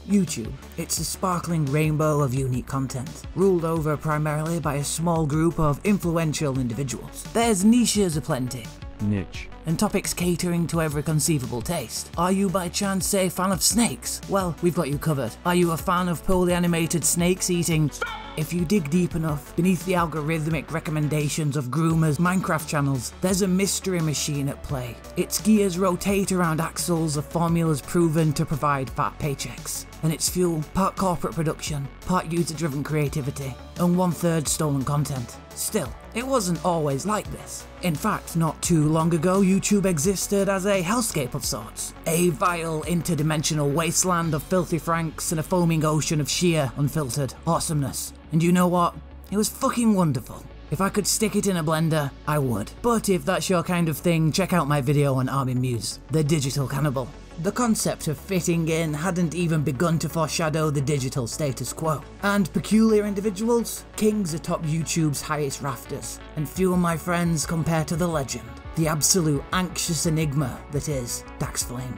YouTube. It's a sparkling rainbow of unique content, ruled over primarily by a small group of influential individuals. There's niches aplenty. Niche. And topics catering to every conceivable taste. Are you by chance a fan of snakes? Well, we've got you covered. Are you a fan of poorly animated snakes eating? If you dig deep enough, beneath the algorithmic recommendations of groomers' Minecraft channels, there's a mystery machine at play. Its gears rotate around axles of formulas proven to provide fat paychecks. And its fuel, part corporate production, part user-driven creativity, and 1/3 stolen content. Still, it wasn't always like this. In fact, not too long ago, YouTube existed as a hellscape of sorts. A vile, interdimensional wasteland of filthy franks and a foaming ocean of sheer, unfiltered awesomeness. And you know what? It was fucking wonderful. If I could stick it in a blender, I would. But if that's your kind of thing, check out my video on Armin Muse, the digital cannibal. The concept of fitting in hadn't even begun to foreshadow the digital status quo. And peculiar individuals, kings atop YouTube's highest rafters, and few of my friends compare to the legend, the absolute anxious enigma that is Dax Flame.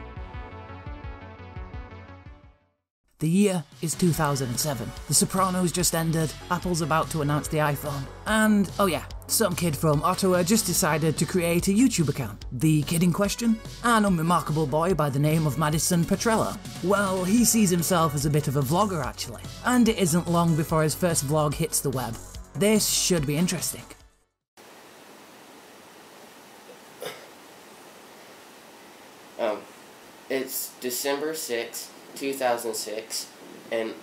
The year is 2007, The Sopranos just ended, Apple's about to announce the iPhone, and oh yeah, some kid from Ottawa just decided to create a YouTube account. The kid in question? An unremarkable boy by the name of Madison Petrello. Well, he sees himself as a bit of a vlogger actually, and it isn't long before his first vlog hits the web. This should be interesting. It's December 6th. 2006, and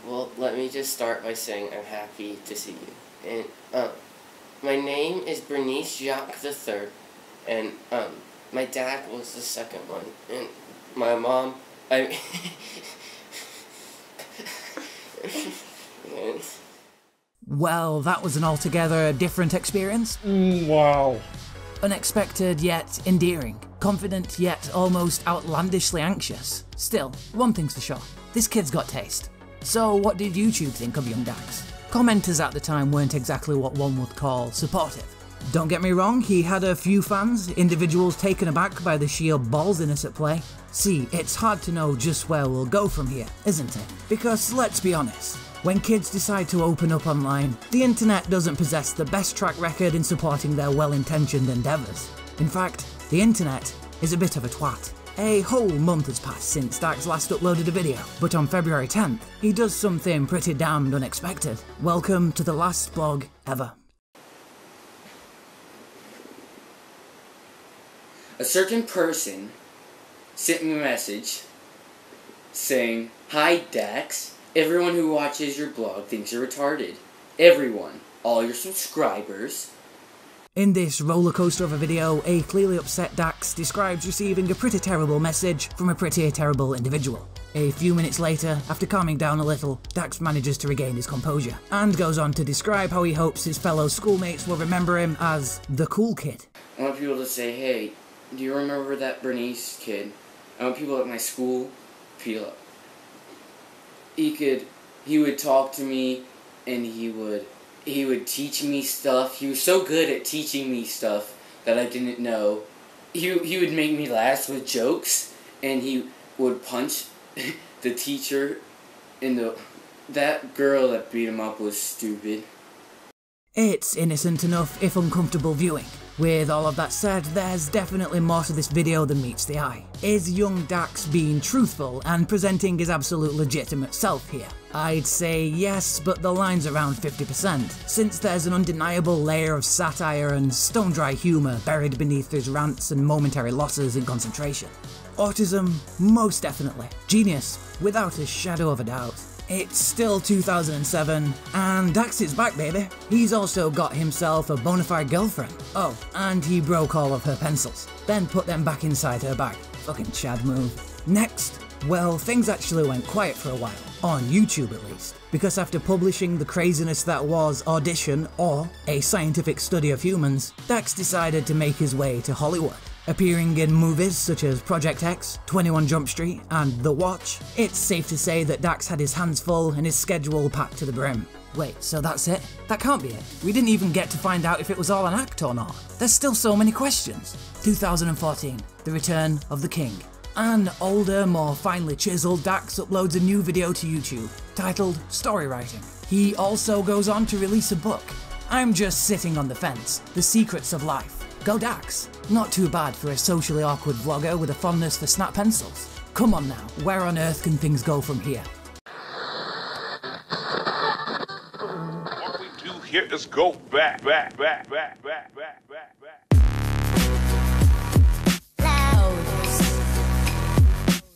well, let me just start by saying I'm happy to see you. And my name is Bernice Jacques III, and my dad was the second one, and my mom, Well, that was an altogether different experience. Wow. Unexpected yet endearing. Confident yet almost outlandishly anxious. Still, one thing's for sure, this kid's got taste. So what did YouTube think of young Dax? Commenters at the time weren't exactly what one would call supportive. Don't get me wrong, he had a few fans, individuals taken aback by the sheer ballsiness at play. See, it's hard to know just where we'll go from here, isn't it? Because let's be honest, when kids decide to open up online, the internet doesn't possess the best track record in supporting their well-intentioned endeavours. In fact, the internet is a bit of a twat. A whole month has passed since Dax last uploaded a video, but on February 10th, he does something pretty damned unexpected. Welcome to the last vlog ever. a certain person sent me a message saying, "Hi Dax, everyone who watches your blog thinks you're retarded. Everyone, all your subscribers." In this rollercoaster of a video, a clearly upset Dax describes receiving a pretty terrible message from a pretty terrible individual. A few minutes later, after calming down a little, Dax manages to regain his composure, and goes on to describe how he hopes his fellow schoolmates will remember him as the cool kid. I want people to say, "Hey, do you remember that Bernice kid?" I want people at my school feel up. He would talk to me, and he would teach me stuff. He was so good at teaching me stuff that I didn't know. He would make me laugh with jokes, and he would punch the teacher in that girl that beat him up was stupid. It's innocent enough if uncomfortable viewing. With all of that said, there's definitely more to this video than meets the eye. Is young Dax being truthful and presenting his absolute legitimate self here? I'd say yes, but the line's around 50%, since there's an undeniable layer of satire and stone-dry humour buried beneath his rants and momentary losses in concentration. Autism? Most definitely. Genius? Without a shadow of a doubt. It's still 2007, and Dax is back, baby. He's also got himself a bona fide girlfriend. Oh, and he broke all of her pencils, then put them back inside her bag. Fucking Chad move. Next, well, things actually went quiet for a while, on YouTube at least, because after publishing the craziness that was Audition, or A Scientific Study of Humans, Dax decided to make his way to Hollywood. Appearing in movies such as Project X, 21 Jump Street, and The Watch, it's safe to say that Dax had his hands full and his schedule packed to the brim. Wait, so that's it? That can't be it. We didn't even get to find out if it was all an act or not. There's still so many questions. 2014, The Return of the King. An older, more finely chiseled Dax uploads a new video to YouTube, titled Story Writing. He also goes on to release a book, I'm Just Sitting on the Fence, The Secrets of Life. Go Dax. Not too bad for a socially awkward vlogger with a fondness for snap pencils. Come on now, where on earth can things go from here? What we do here is go back.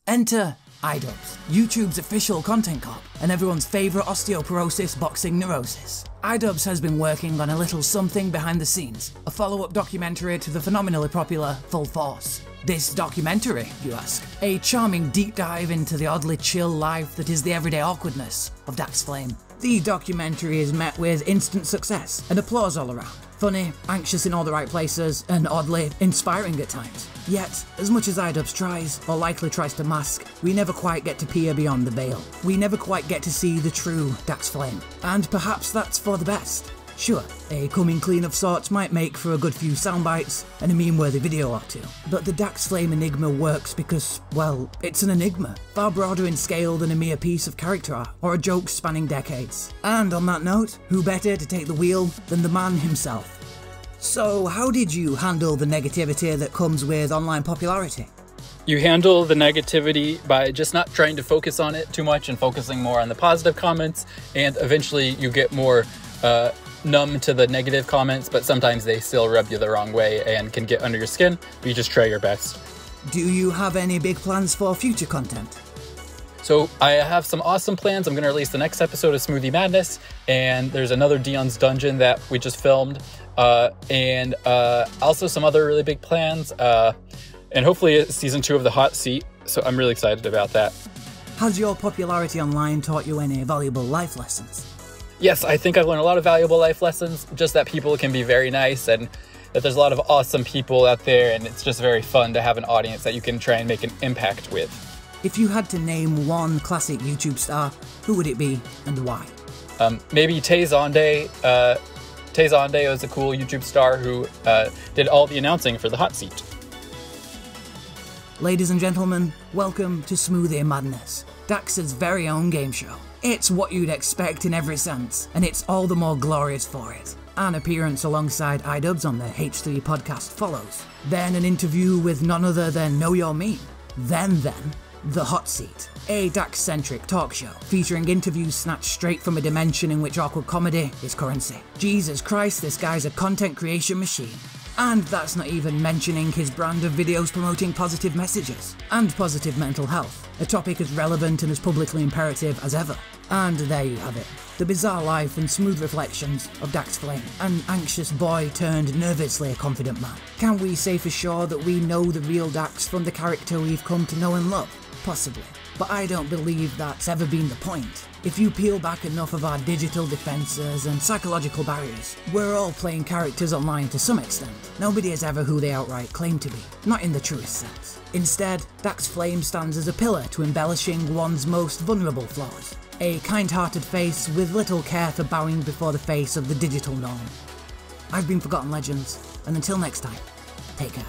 Enter iDubbbz, YouTube's official content cop, and everyone's favourite osteoporosis boxing neurosis. iDubbbz has been working on a little something behind the scenes, a follow-up documentary to the phenomenally popular Full Force. This documentary, you ask? A charming deep dive into the oddly chill life that is the everyday awkwardness of Dax Flame. The documentary is met with instant success and applause all around. Funny, anxious in all the right places, and oddly inspiring at times. Yet, as much as iDubbbz tries, or likely tries to mask, we never quite get to peer beyond the veil. We never quite get to see the true Dax Flame. And perhaps that's for the best. Sure, a coming clean of sorts might make for a good few soundbites and a meme-worthy video or two, but the Dax Flame Enigma works because, well, it's an enigma, far broader in scale than a mere piece of character art or a joke spanning decades. And on that note, who better to take the wheel than the man himself? So how did you handle the negativity that comes with online popularity? You handle the negativity by just not trying to focus on it too much and focusing more on the positive comments, and eventually you get more numb to the negative comments, but sometimes they still rub you the wrong way and can get under your skin, but you just try your best. Do you have any big plans for future content? So I have some awesome plans. I'm going to release the next episode of Smoothie Madness, and there's another Dion's Dungeon that we just filmed, and also some other really big plans, and hopefully season 2 of The Hot Seat, so I'm really excited about that. Has your popularity online taught you any valuable life lessons? Yes, I think I've learned a lot of valuable life lessons, just that people can be very nice and that there's a lot of awesome people out there, and it's just very fun to have an audience that you can try and make an impact with. If you had to name one classic YouTube star, who would it be and why? Maybe Tay Zonday. Tay Zonday was a cool YouTube star who did all the announcing for The Hot Seat. Ladies and gentlemen, welcome to Smoothie Madness, Dax's very own game show. It's what you'd expect in every sense, and it's all the more glorious for it. An appearance alongside iDubbbz on the H3 podcast follows. Then an interview with none other than Know Your Meme. Then, The Hot Seat, a Dax-centric talk show featuring interviews snatched straight from a dimension in which awkward comedy is currency. Jesus Christ, this guy's a content creation machine. And that's not even mentioning his brand of videos promoting positive messages and positive mental health, a topic as relevant and as publicly imperative as ever. And there you have it, the bizarre life and smooth reflections of Dax Flame, an anxious boy turned nervously confident man. Can we say for sure that we know the real Dax from the character we've come to know and love? Possibly. But I don't believe that's ever been the point. If you peel back enough of our digital defences and psychological barriers, we're all playing characters online to some extent. Nobody is ever who they outright claim to be, not in the truest sense. Instead, Dax Flame stands as a pillar to embellishing one's most vulnerable flaws. A kind-hearted face with little care for bowing before the face of the digital norm. I've been Forgotten Legends, and until next time, take care.